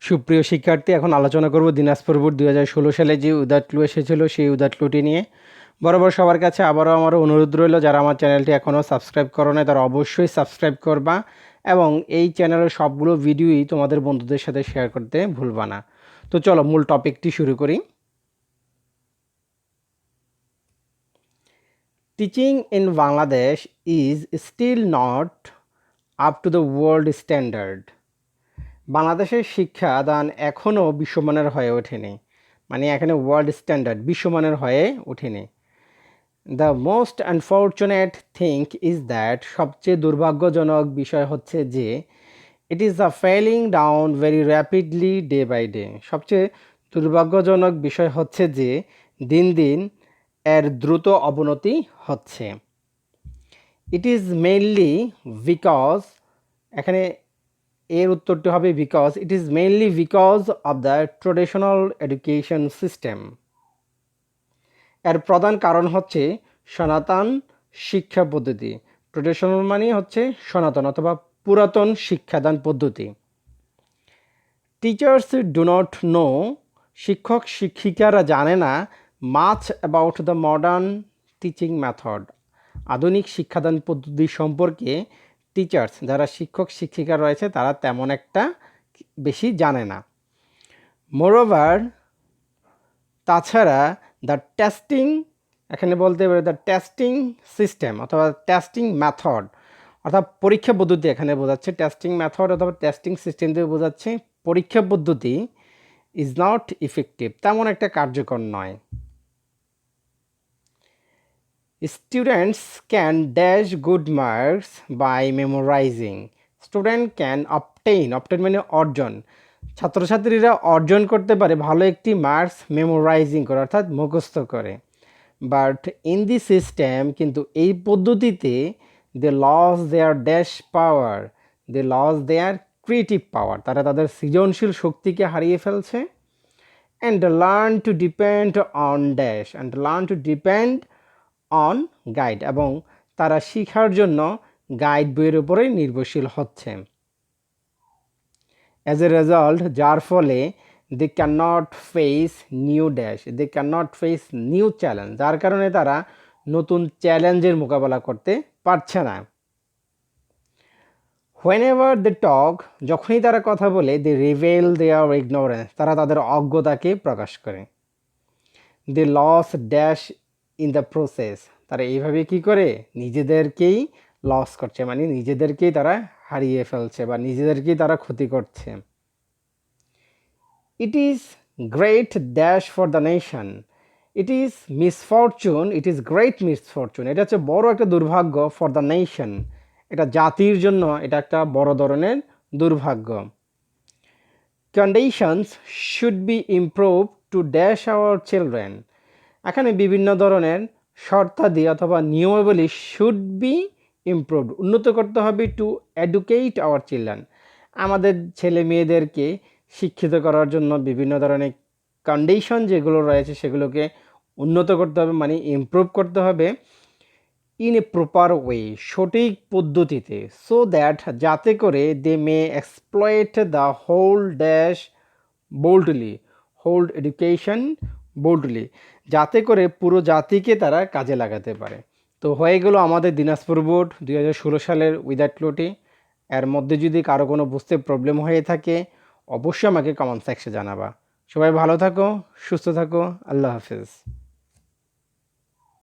সুপ্রিয় শিক্ষার্থী, এখন আলোচনা করব দিনাজপুর বোর্ড 2016 সালে যে উদাট্লু এসেছিল সেই উদাট্লুটি নিয়ে। বরাবর সবার কাছে আবারও আমার অনুরোধ রইল, যারা আমার চ্যানেলটি এখনও সাবস্ক্রাইব করো না তারা অবশ্যই সাবস্ক্রাইব করবা এবং এই চ্যানেলের সবগুলো ভিডিওই তোমাদের বন্ধুদের সাথে শেয়ার করতে ভুলবা না। তো চলো মূল টপিকটি শুরু করি। Teaching in Bangladesh is still not up to the world standard. বাংলাদেশের শিক্ষাদান এখনও বিশ্বমানের হয়ে ওঠেনি, মানে এখানে ওয়ার্ল্ড স্ট্যান্ডার্ড বিশ্বমানের হয়ে ওঠেনি। The most unfortunate thing is that, সবচেয়ে দুর্ভাগ্যজনক বিষয় হচ্ছে যে it is the failing down very rapidly day by day. সবচেয়ে দুর্ভাগ্যজনক বিষয় হচ্ছে যে দিন দিন এর দ্রুত অবনতি হচ্ছে। ইট ইজ মেইনলি বিকজ, এখানে এর উত্তরটি হবে because, it is mainly because of the traditional education system. এর প্রধান কারণ হচ্ছে সনাতন শিক্ষা পদ্ধতি। ট্রেডিশনাল মানে হচ্ছে সনাতন অথবা পুরাতন শিক্ষাদান পদ্ধতি। টিচার্স ডু নট নো, শিক্ষক শিক্ষিকারা জানে না much about the modern teaching method, আধুনিক শিক্ষাদান পদ্ধতি সম্পর্কে টিচার্স, যারা শিক্ষক শিক্ষিকা রয়েছে তারা তেমন একটা বেশি জানে না। মোরওভার, তাছাড়া দ্য টেস্টিং, এখানে বলতে পারে দ্য টেস্টিং সিস্টেম অথবা টেস্টিং মেথড, অর্থাৎ পরীক্ষা পদ্ধতি এখানে বোঝাচ্ছে। টেস্টিং মেথড অথবা টেস্টিং সিস্টেম দিয়ে বোঝাচ্ছে পরীক্ষা পদ্ধতি ইজ নট ইফেক্টিভ, তেমন একটা কার্যকর নয়। Students can dash good marks by memorising, student can obtain, obtain মানে অর্জন, ছাত্রছাত্রীরা অর্জন করতে পারে ভালো একটি মার্কস মেমোরাইজিং করে অর্থাৎ মুখস্থ করে। বাট ইন দি সিস্টেম, কিন্তু এই পদ্ধতিতে দে loss there dash power, they loss there creative পাওয়ার, তারা তাদের সৃজনশীল শক্তিকে হারিয়ে ফেলছে। And learn to depend on dash, and learn to depend on guide, এবং তারা শিখার জন্য গাইড বইয়ের উপরেই নির্ভরশীল হচ্ছে। অ্যাজ এ রেজাল্ট, যার ফলে they can not face new dash, they can not face new challenge, যার কারণে তারা নতুন চ্যালেঞ্জের মোকাবেলা করতে পারছে না। হোয়েন এভার দে টক, যখনই তারা কথা বলে, দে রিভেল দেয়ার ইগনোরেন্স, তারা তাদের অজ্ঞতাকে প্রকাশ করে। They lose dash in the process, তারা এইভাবে কি করে নিজেদেরকেই লস করছে, মানে নিজেদেরকেই তারা হারিয়ে ফেলছে বা নিজেদেরকেই তারা ক্ষতি করছে। It is great dash for the nation, it is misfortune, it is great misfortune, এটা হচ্ছে বড় একটা দুর্ভাগ্য, ফর দ্য নেশন, এটা জাতির জন্য এটা একটা বড় ধরনের দুর্ভাগ্য। Conditions should be improve to dash our children, এখানে বিভিন্ন ধরনের শর্তাদি অথবা নিয়মাবলী শুড বি ইমপ্রুভড, উন্নত করতে হবে, টু এডুকেট আওয়ার চিলড্রেন, আমাদের ছেলে মেয়েদেরকে শিক্ষিত করার জন্য বিভিন্ন ধরনের কন্ডিশন যেগুলো রয়েছে সেগুলোকে উন্নত করতে হবে, মানে ইমপ্রুভ করতে হবে। ইন এ প্রপার ওয়ে, সঠিক পদ্ধতিতে। সো দ্যাট, যাতে করে they may exploit the whole dash boldly, hold education boldly, যাতে করে পুরো জাতিকে তারা কাজে লাগাতে পারে। তো হয়ে গেল আমাদের দিনাজপুর বোর্ড 2016 সালের উইদাট্লুটি। এর মধ্যে যদি কারো কোনো বুঝতে প্রবলেম হয়ে থাকে অবশ্যই আমাকে কমেন্ট সেকশনে জানাবা। সবাই ভালো থাকো, সুস্থ থাকো, আল্লাহ হাফেজ।